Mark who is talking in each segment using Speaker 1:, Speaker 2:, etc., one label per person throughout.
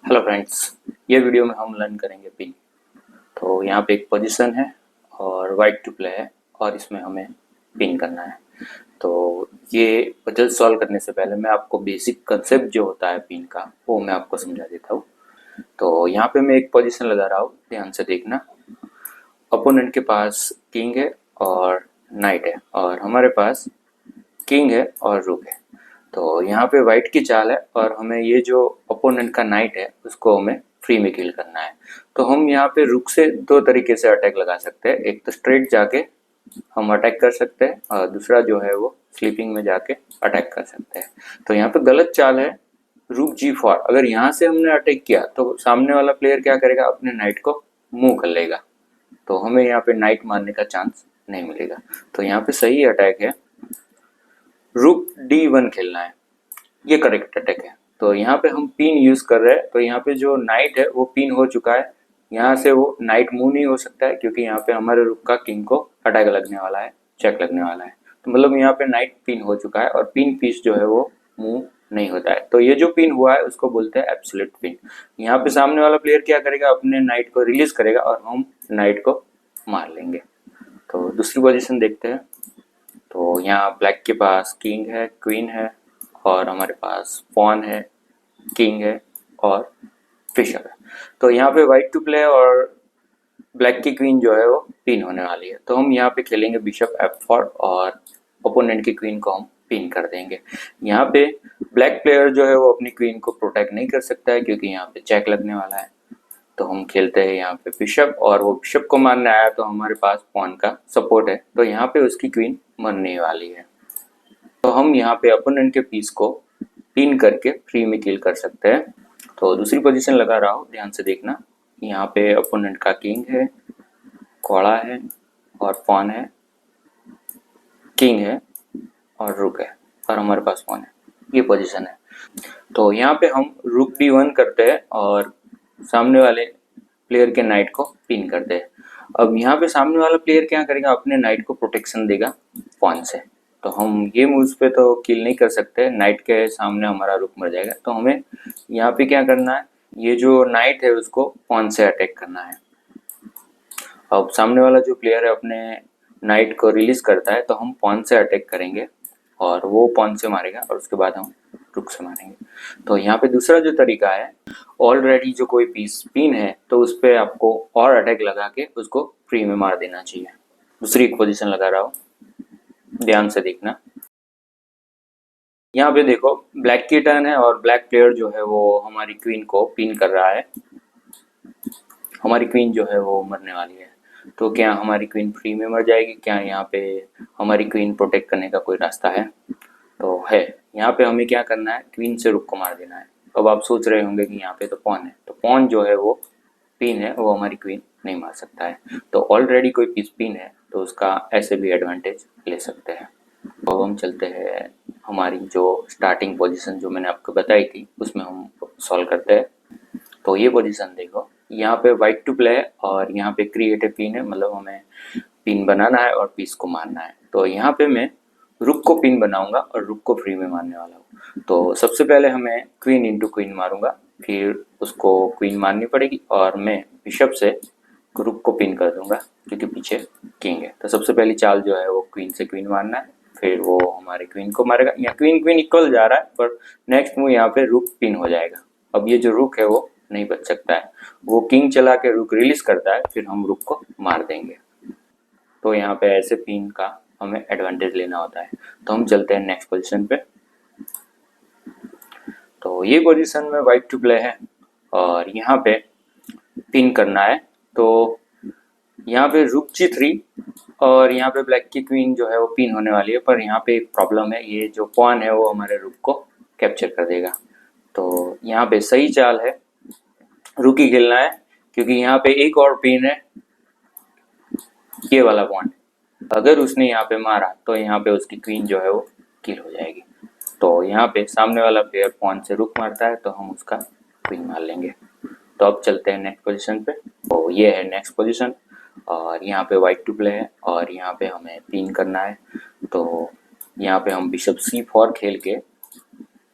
Speaker 1: Hello friends, ये video में हम लर्न करेंगे पिन। तो यहाँ पे एक पोजीशन है और वाइट टू प्ले है और इसमें हमें पिन करना है। तो ये पजल सॉल्व करने से पहले मैं आपको बेसिक कंसेप्ट जो होता है पिन का वो मैं आपको समझा देता हूँ। तो यहाँ पे मैं एक पोजीशन लगा रहा हूँ, ध्यान से देखना। अपोनेंट के पास किंग है और नाइट है और हमारे पास किंग है और रूक है। तो यहाँ पे वाइट की चाल है और हमें ये जो अपोनेंट का नाइट है उसको हमें फ्री में किल करना है। तो हम यहाँ पे रुक से दो तरीके से अटैक लगा सकते हैं। एक तो स्ट्रेट जाके हम अटैक कर सकते हैं और दूसरा जो है वो स्लीपिंग में जाके अटैक कर सकते हैं। तो यहाँ पे गलत चाल है रुक G4। अगर यहाँ से हमने अटैक किया तो सामने वाला प्लेयर क्या करेगा, अपने नाइट को मूव कर लेगा, तो हमें यहाँ पे नाइट मारने का चांस नहीं मिलेगा। तो यहाँ पे सही अटैक है रुक D1 खेलना है, ये करेक्ट अटैक है। तो यहाँ पे हम पिन यूज कर रहे हैं, तो यहाँ पे जो नाइट है वो पिन हो चुका है। यहाँ से वो नाइट मूव नहीं हो सकता है क्योंकि यहाँ पे हमारे रुक का किंग को अटैक लगने वाला है, चेक लगने वाला है। तो मतलब यहाँ पे नाइट पिन हो चुका है और पिन पीस जो है वो मूव नहीं होता है। तो ये जो पिन हुआ है उसको बोलते हैं एब्सोल्यूट पिन। यहाँ पे सामने वाला प्लेयर क्या करेगा, अपने नाइट को रिलीज करेगा और हम नाइट को मार लेंगे। तो दूसरी पोजीशन देखते हैं। तो यहाँ ब्लैक के पास किंग है, क्वीन है और हमारे पास पॉन है, किंग है और फिशर है। तो यहाँ पे वाइट टू प्ले और ब्लैक की क्वीन जो है वो पिन होने वाली है। तो हम यहाँ पे खेलेंगे बिशप F4 और ओपोनेंट की क्वीन को हम पिन कर देंगे। यहाँ पे ब्लैक प्लेयर जो है वो अपनी क्वीन को प्रोटेक्ट नहीं कर सकता है क्योंकि यहाँ पे चेक लगने वाला है। तो हम खेलते हैं यहाँ पे बिशप और वो बिशप को मारने आया तो हमारे पास पॉन का सपोर्ट है, तो यहाँ पे उसकी क्वीन मरने वाली है। तो हम यहाँ पे अपोनेंट के पीस को पिन करके फ्री में किल कर सकते हैं। तो दूसरी पोजीशन लगा रहा हूँ, ध्यान से देखना। यहाँ पे अपोनेंट का किंग है, घोड़ा है और पॉन है, किंग है और रुक है और हमारे पास पॉन है, ये पोजीशन है। तो यहाँ पे हम रुक D1 करते हैं और सामने वाले प्लेयर के नाइट को पिन करते हैं। अब यहाँ पे सामने वाला प्लेयर क्या करेगा, अपने नाइट को प्रोटेक्शन देगा पॉन से। तो हम ये मूव्स पे तो किल नहीं कर सकते, नाइट के सामने हमारा रुक मर जाएगा। तो हमें यहाँ पे क्या करना है, ये जो नाइट है उसको पॉन से अटैक करना है। अब सामने वाला जो प्लेयर है अपने नाइट को रिलीज करता है तो हम पॉन से अटैक करेंगे और वो पॉन से मारेगा और उसके बाद हम रुक से मारेंगे। तो यहाँ पे दूसरा जो तरीका है, ऑलरेडी जो कोई पीस पिन है तो उस पर आपको और अटैक लगा के उसको फ्री में मार देना चाहिए। दूसरी एक पोजीशन लगा रहा हूँ, ध्यान से देखना। यहाँ पे देखो ब्लैक की टर्न है और ब्लैक प्लेयर जो है वो हमारी क्वीन को पिन कर रहा है। हमारी क्वीन जो है वो मरने वाली है। तो क्या हमारी क्वीन फ्री में मर जाएगी? क्या यहाँ पे हमारी क्वीन प्रोटेक्ट करने का कोई रास्ता है? तो है। यहाँ पे हमें क्या करना है, क्वीन से रुक को मार देना है। अब आप सोच रहे होंगे कि यहाँ पे तो पॉन है, तो पॉन जो है वो पिन है, वो हमारी क्वीन नहीं मार सकता है। तो ऑलरेडी कोई पीस पिन है तो उसका ऐसे भी एडवांटेज ले सकते हैं। तो हम चलते हैं हमारी जो स्टार्टिंग पोजीशन जो मैंने आपको बताई थी उसमें हम सॉल्व करते हैं। तो ये पोजीशन देखो, यहाँ पे वाइट टू प्ले है और यहाँ पे क्रिएटिव पिन है, मतलब हमें पिन बनाना है और पीस को मारना है। तो यहाँ पे मैं रुक को पिन बनाऊंगा और रुक को फ्री में मारने वाला हूँ। तो सबसे पहले हमें क्वीन इंटू क्वीन मारूंगा, फिर उसको क्वीन मारनी पड़ेगी और मैं बिशप से रुक को पिन कर दूंगा क्योंकि पीछे किंग है। तो सबसे पहली चाल जो है वो क्वीन से क्वीन मारना है, फिर वो हमारे क्वीन को मारेगा। यहाँ क्वीन क्वीन इक्वल जा रहा है पर नेक्स्ट मूव यहाँ पे रुक पिन हो जाएगा। अब ये जो रुक है वो नहीं बच सकता है, वो किंग चला के रुक रिलीज करता है, फिर हम रुक को मार देंगे। तो यहाँ पे ऐसे पिन का हमें एडवांटेज लेना होता है। तो हम चलते हैं नेक्स्ट पोजीशन पे। तो ये पोजीशन में वाइट टू प्ले है और यहाँ पे पिन करना है। तो यहाँ पे रुक G3 और यहाँ पे ब्लैक की क्वीन जो है वो पिन होने वाली है, पर यहाँ पे एक प्रॉब्लम है, ये जो पॉन है वो हमारे रुक को कैप्चर कर देगा। तो यहाँ पे सही चाल है रुक ही खेलना है क्योंकि यहाँ पे एक और पिन है, ये वाला पॉइंट। अगर उसने यहाँ पे मारा तो यहाँ पे उसकी क्वीन जो है वो किल हो जाएगी। तो यहाँ पे सामने वाला प्लेयर पॉन से रुक मारता है तो हम उसका क्वीन मार लेंगे। तो अब चलते हैं नेक्स्ट पोजीशन पे। तो ये है नेक्स्ट पोजीशन और यहाँ पे वाइट टू प्ले है और यहाँ पे हमें पिन करना है। तो यहाँ पे हम बिशप C4 खेल के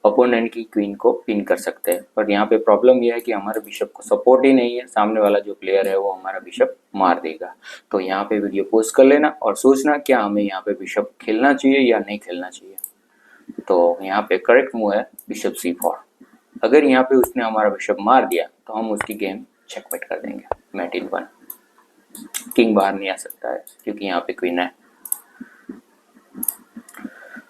Speaker 1: अपोनेंट की क्वीन को पिन कर सकते हैं। पर यहाँ पे प्रॉब्लम यह है कि हमारे बिशप को सपोर्ट ही नहीं है, सामने वाला जो प्लेयर है वो हमारा बिशप मार देगा। तो यहाँ पे वीडियो पॉज कर लेना और सोचना क्या हमें यहाँ पे बिशप खेलना चाहिए या नहीं खेलना चाहिए। तो यहाँ पे करेक्ट मूव है बिशप c4। अगर यहाँ पे उसने हमारा बिशप मार दिया तो हम उसकी गेम चेकमेट कर देंगे, मैट इन 1। किंग बाहर नहीं आ सकता है क्योंकि यहाँ पे क्वीन है।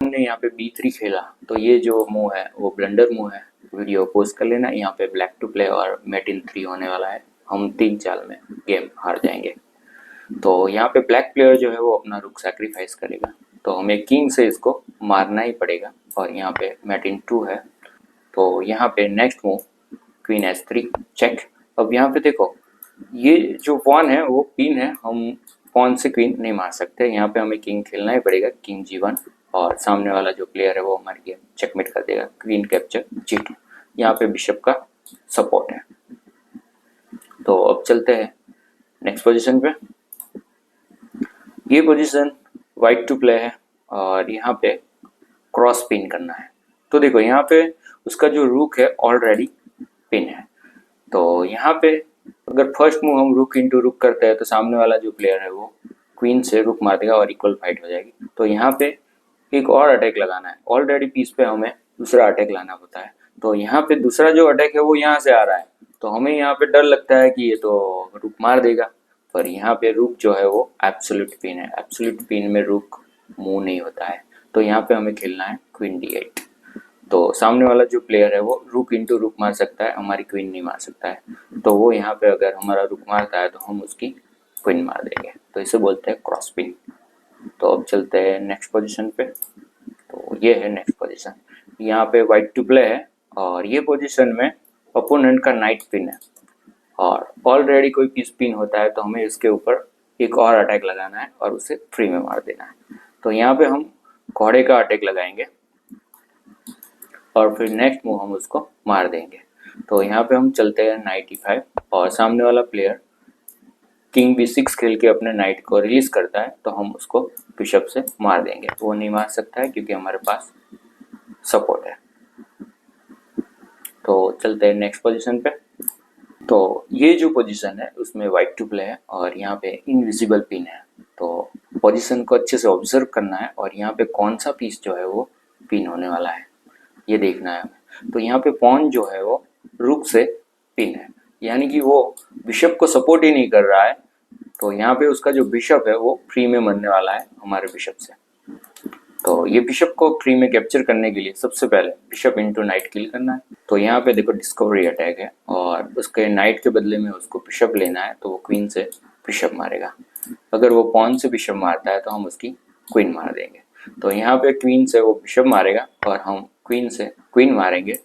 Speaker 1: हमने यहाँ पे b3 खेला तो ये जो मूव है वो ब्लंडर मूव है। वीडियो पोस्ट कर लेना। यहाँ पे ब्लैक टू प्ले और मैट इन 3 होने वाला है। हम 3 चाल में गेम हार जाएंगे। तो यहाँ पे ब्लैक प्लेयर जो है वो अपना रुक सैक्रिफाइस करेगा, तो हमें किंग से इसको मारना ही पड़ेगा। और यहाँ पे मैट इन 2 है, तो यहाँ पे next move queen s3 check. अब यहाँ पे देखो ये जो पॉन है वो पिन है, हम पॉन से क्वीन नहीं मार सकते। यहाँ पे हमें किंग खेलना ही पड़ेगा, किंग g1, और सामने वाला जो प्लेयर है वो हमारी गेम चेकमेट कर देगा, क्वीन कैप्चर g2। यहाँ पे बिशप का सपोर्ट है। तो अब चलते हैं नेक्स्ट पोजीशन पे। ये पोजीशन वाइट टू प्ले है और यहाँ पे क्रॉस पिन करना है। तो देखो यहाँ पे उसका जो रुक है ऑलरेडी पिन है, तो यहाँ पे अगर फर्स्ट मूव हम रुक इंटू रुक करते हैं तो सामने वाला जो प्लेयर है वो क्वीन से रुक मार देगा और इक्वल फाइट हो जाएगी। तो यहाँ पे एक और अटैक लगाना है, ऑलरेडी पीस पे हमें दूसरा अटैक लाना होता है। तो यहाँ पे दूसरा जो अटैक है वो यहाँ से आ रहा है, तो हमें यहाँ पे डर लगता है कि ये तो रुक मार देगा, पर यहाँ पे रुक जो है वो एब्सोल्यूट पिन है। एब्सोल्यूट पिन में रुक मूव नहीं होता है। तो यहाँ पे हमें खेलना है क्वीन d8। तो सामने वाला जो प्लेयर है वो रुक इंटू रुक मार सकता है, हमारी क्वीन नहीं मार सकता है। तो वो यहाँ पे अगर हमारा रुक मारता है तो हम उसकी क्वीन मार देंगे, तो इसे बोलते हैं क्रॉस पिन। तो अब चलते हैं नेक्स्ट पोजीशन पे। तो ये है नेक्स्ट पोजीशन। यहाँ पे वाइट टू प्ले है और ये पोजीशन में अपोनेंट का नाइट पिन है और ऑलरेडी कोई पीस पिन होता है, तो हमें इसके ऊपर एक और अटैक लगाना है और उसे फ्री में मार देना है। तो यहाँ पे हम घोड़े का अटैक लगाएंगे और फिर नेक्स्ट मूव हम उसको मार देंगे। तो यहाँ पे हम चलते हैं नाइट e5 और सामने वाला प्लेयर किंग b6 खेल के अपने नाइट को रिलीज करता है, तो हम उसको बिशप से मार देंगे। वो नहीं मार सकता है क्योंकि हमारे पास सपोर्ट है। तो चलते हैं नेक्स्ट पोजीशन पे। तो ये जो पोजीशन है उसमें वाइट टू प्ले है और यहाँ पे इनविजिबल पिन है। तो पोजीशन को अच्छे से ऑब्जर्व करना है और यहाँ पे कौन सा पीस जो है वो पिन होने वाला है ये देखना है हमें। तो यहाँ पे पॉन जो है वो रुक से पिन है, यानी कि वो बिशप को सपोर्ट ही नहीं कर रहा है। तो यहाँ पे उसका जो बिशप है वो फ्री में मरने वाला है हमारे बिशप से। तो ये बिशप को फ्री में कैप्चर करने के लिए सबसे पहले बिशप इंटू नाइट किल करना है। तो यहाँ पे देखो डिस्कवरी अटैक है और उसके नाइट के बदले में उसको बिशप लेना है, तो वो क्वीन से बिशप मारेगा। अगर वो पॉन से बिशप मारता है तो हम उसकी क्वीन मार देंगे। तो यहाँ पे क्वीन से वो बिशप मारेगा और हम क्वीन से क्वीन मारेंगे,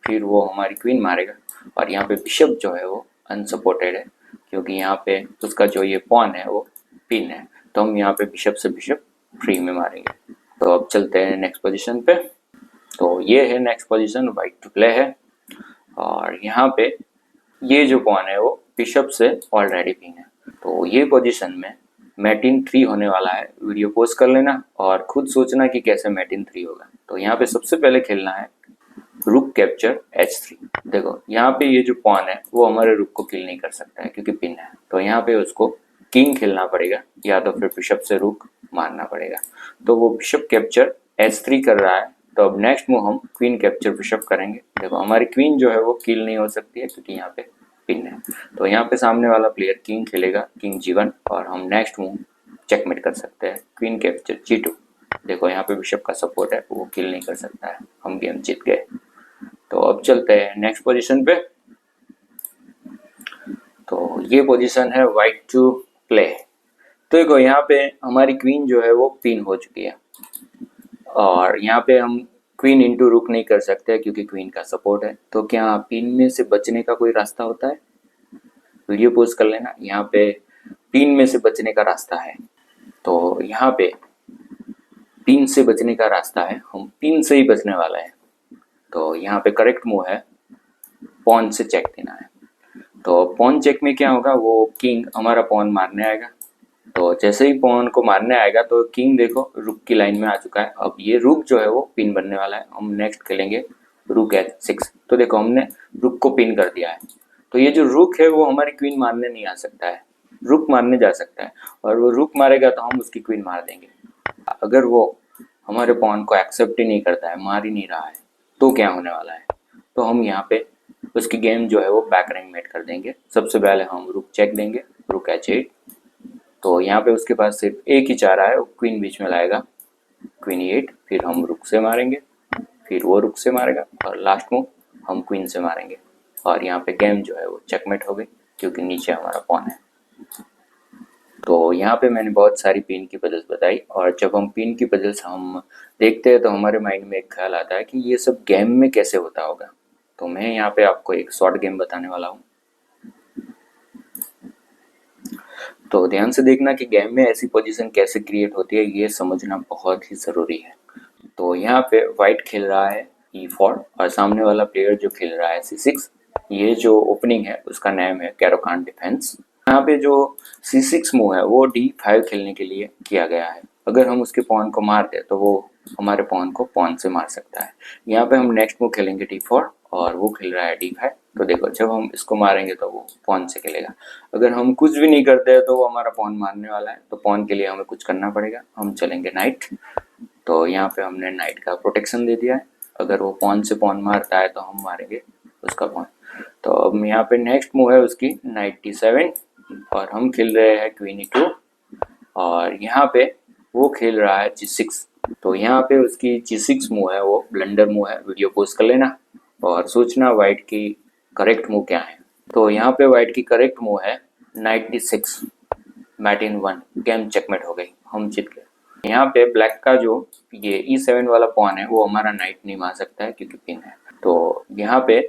Speaker 1: फिर वो हमारी क्वीन मारेगा। और यहाँ पे बिशप जो है वो अनसपोर्टेड है क्योंकि यहाँ पे उसका जो ये पॉन है वो पिन है, तो हम यहाँ पे बिशप से बिशप फ्री में मारेंगे। तो अब चलते हैं नेक्स्ट पोजीशन पे। तो ये है next position, white to play है और यहाँ पे ये जो पॉन है वो बिशप से ऑलरेडी पिन है। तो ये पोजीशन में मैट इन 3 होने वाला है। वीडियो पॉज कर लेना और खुद सोचना कि कैसे मैट इन 3 होगा। तो यहाँ पे सबसे पहले खेलना है रुक कैप्चर h3। देखो यहाँ पे ये जो पॉन है वो हमारे रुक को किल नहीं कर सकता है क्योंकि पिन है, तो यहाँ पे उसको किंग खेलना पड़ेगा या तो फिर बिशप से रुक मारना पड़ेगा। तो वो बिशप कैप्चर h3 कर रहा है, तो अब नेक्स्ट मूव हम क्वीन कैप्चर बिशप करेंगे। देखो हमारी क्वीन जो है वो किल नहीं हो सकती है क्योंकि यहाँ पे पिन है। तो यहाँ पे सामने वाला प्लेयर किंग खेलेगा, किंग g1, और हम नेक्स्ट मूव चेकमेट कर सकते हैं, क्वीन कैप्चर g2। देखो यहाँ पे बिशप का सपोर्ट है, वो किल नहीं कर सकता है, हम गेम जीत गए। तो अब चलते हैं नेक्स्ट पोजीशन पे। तो ये पोजीशन है वाइट टू प्ले। तो देखो यहाँ पे हमारी क्वीन जो है वो पिन हो चुकी है और यहाँ पे हम क्वीन इंटू रुक नहीं कर सकते क्योंकि क्वीन का सपोर्ट है। तो क्या पिन में से बचने का कोई रास्ता होता है? वीडियो पॉज कर लेना। यहाँ पे पिन में से बचने का रास्ता है, तो यहाँ पे पिन से बचने का रास्ता है, हम पिन से ही बचने वाला है। तो यहाँ पे करेक्ट मूव है पॉन से चेक देना है। तो पॉन चेक में क्या होगा, वो किंग हमारा पॉन मारने आएगा। तो जैसे ही पॉन को मारने आएगा तो किंग देखो रुक की लाइन में आ चुका है। अब ये रुक जो है वो पिन बनने वाला है। हम नेक्स्ट खेलेंगे रुक H6। तो देखो हमने रुक को पिन कर दिया है। तो ये जो रुक है वो हमारी क्वीन मारने नहीं आ सकता है, रुक मारने जा सकता है, और वो रुक मारेगा तो हम उसकी क्वीन मार देंगे। अगर वो हमारे पॉन को एक्सेप्ट ही नहीं करता है, मार ही नहीं रहा है, तो क्या होने वाला है? तो हम यहाँ पे उसकी गेम जो है वो बैक रैंक मेट कर देंगे। सबसे पहले हम रुक चेक देंगे, रुक H8। तो यहाँ पे उसके पास सिर्फ एक ही चारा है, वो क्वीन बीच में लाएगा, क्वीन E8। फिर हम रुक से मारेंगे, फिर वो रुक से मारेगा, और लास्ट मूव हम क्वीन से मारेंगे। और यहाँ पे गेम जो है वो चेकमेट हो गई, क्योंकि नीचे हमारा पॉन है। तो यहाँ पे मैंने बहुत सारी पिन की पजल्स बताई, और जब हम पिन की पजल्स हम देखते हैं तो हमारे माइंड में एक ख्याल आता है कि ये सब गेम में कैसे होता होगा। तो मैं यहाँ पे आपको एक शॉर्ट गेम बताने वाला हूँ। तो ध्यान से देखना कि गेम में ऐसी पोजीशन कैसे क्रिएट होती है, ये समझना बहुत ही ज़रूरी है। तो यहाँ पे वाइट खेल रहा है E4, और सामने वाला प्लेयर जो खेल रहा है C6। ये जो ओपनिंग है उसका नाम है कैरोकान डिफेंस। यहाँ पे जो C6 मूव है वो D5 खेलने के लिए किया गया है। अगर हम उसके पॉन को मार दे तो वो हमारे पॉन को पॉन से मार सकता है। यहाँ पे हम नेक्स्ट मूव खेलेंगे D4, और वो खेल रहा है D5। तो देखो जब हम इसको मारेंगे तो वो पॉन से खेलेगा। अगर हम कुछ भी नहीं करते तो वो हमारा पॉन मारने वाला है, तो पॉन के लिए हमें कुछ करना पड़ेगा। हम चलेंगे नाइट। तो यहाँ पे हमने नाइट का प्रोटेक्शन दे दिया है। अगर वो पॉन से पॉन मारता है तो हम मारेंगे उसका पॉन। तो अब यहाँ पे नेक्स्ट मूव है उसकी नाइट D7, और हम खेल रहे हैं क्वीन E2, और यहाँ पे वो खेल रहा है G6। तो यहाँ पे उसकी G6 मूव है वो ब्लंडर मूव है। वीडियो पोस्ट कर लेना और सोचना वाइट की करेक्ट मूव क्या है। तो यहाँ पे वाइट की करेक्ट मूव है नाइट D6, मैट इन 1। गेम चेकमेट हो गई, हम जीत गए। यहाँ पे ब्लैक का जो ये E7 वाला पॉन है वो हमारा नाइट नहीं मार सकता है क्योंकि पिन है। तो यहाँ पे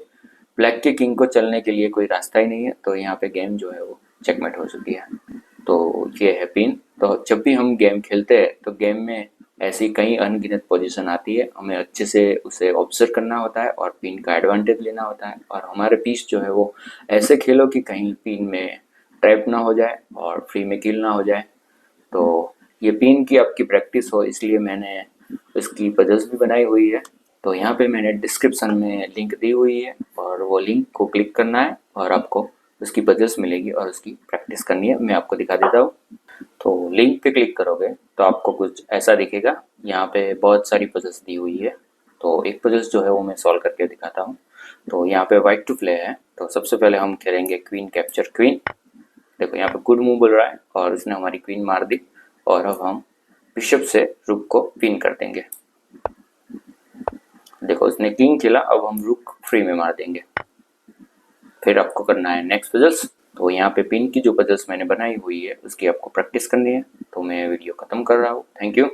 Speaker 1: ब्लैक के किंग को चलने के लिए कोई रास्ता ही नहीं है। तो यहाँ पे गेम जो है वो चेकमेट हो चुकी है। तो ये है पिन। तो जब भी हम गेम खेलते हैं तो गेम में ऐसी कई अनगिनत पोजीशन आती है, हमें अच्छे से उसे ऑब्जर्व करना होता है और पिन का एडवांटेज लेना होता है। और हमारे पीस जो है वो ऐसे खेलो कि कहीं पिन में ट्रैप ना हो जाए और फ्री में किल ना हो जाए। तो ये पिन की आपकी प्रैक्टिस हो, इसलिए मैंने इसकी पजल्स भी बनाई हुई है। तो यहाँ पे मैंने डिस्क्रिप्शन में लिंक दी हुई है, और वो लिंक को क्लिक करना है और आपको उसकी पजल्स मिलेगी और उसकी प्रैक्टिस करनी है। मैं आपको दिखा देता हूँ। तो लिंक पे क्लिक करोगे तो आपको कुछ ऐसा दिखेगा। यहाँ पे बहुत सारी पजल्स दी हुई है। तो एक पजल्स जो है वो मैं सॉल्व करके दिखाता हूँ। तो यहाँ पे वाइट टू प्ले है। तो सबसे पहले हम खेलेंगे क्वीन कैप्चर क्वीन। देखो यहाँ पे गुड मूव बोल रहा है और उसने हमारी क्वीन मार दी, और अब हम बिशप से रुक को पिन कर देंगे। देखो उसने किंग खेला, अब हम रुक फ्री में मार देंगे। फिर आपको करना है नेक्स्ट पजल्स। तो यहाँ पे पिन की जो पजल्स मैंने बनाई हुई है उसकी आपको प्रैक्टिस करनी है। तो मैं वीडियो खत्म कर रहा हूँ। Thank you.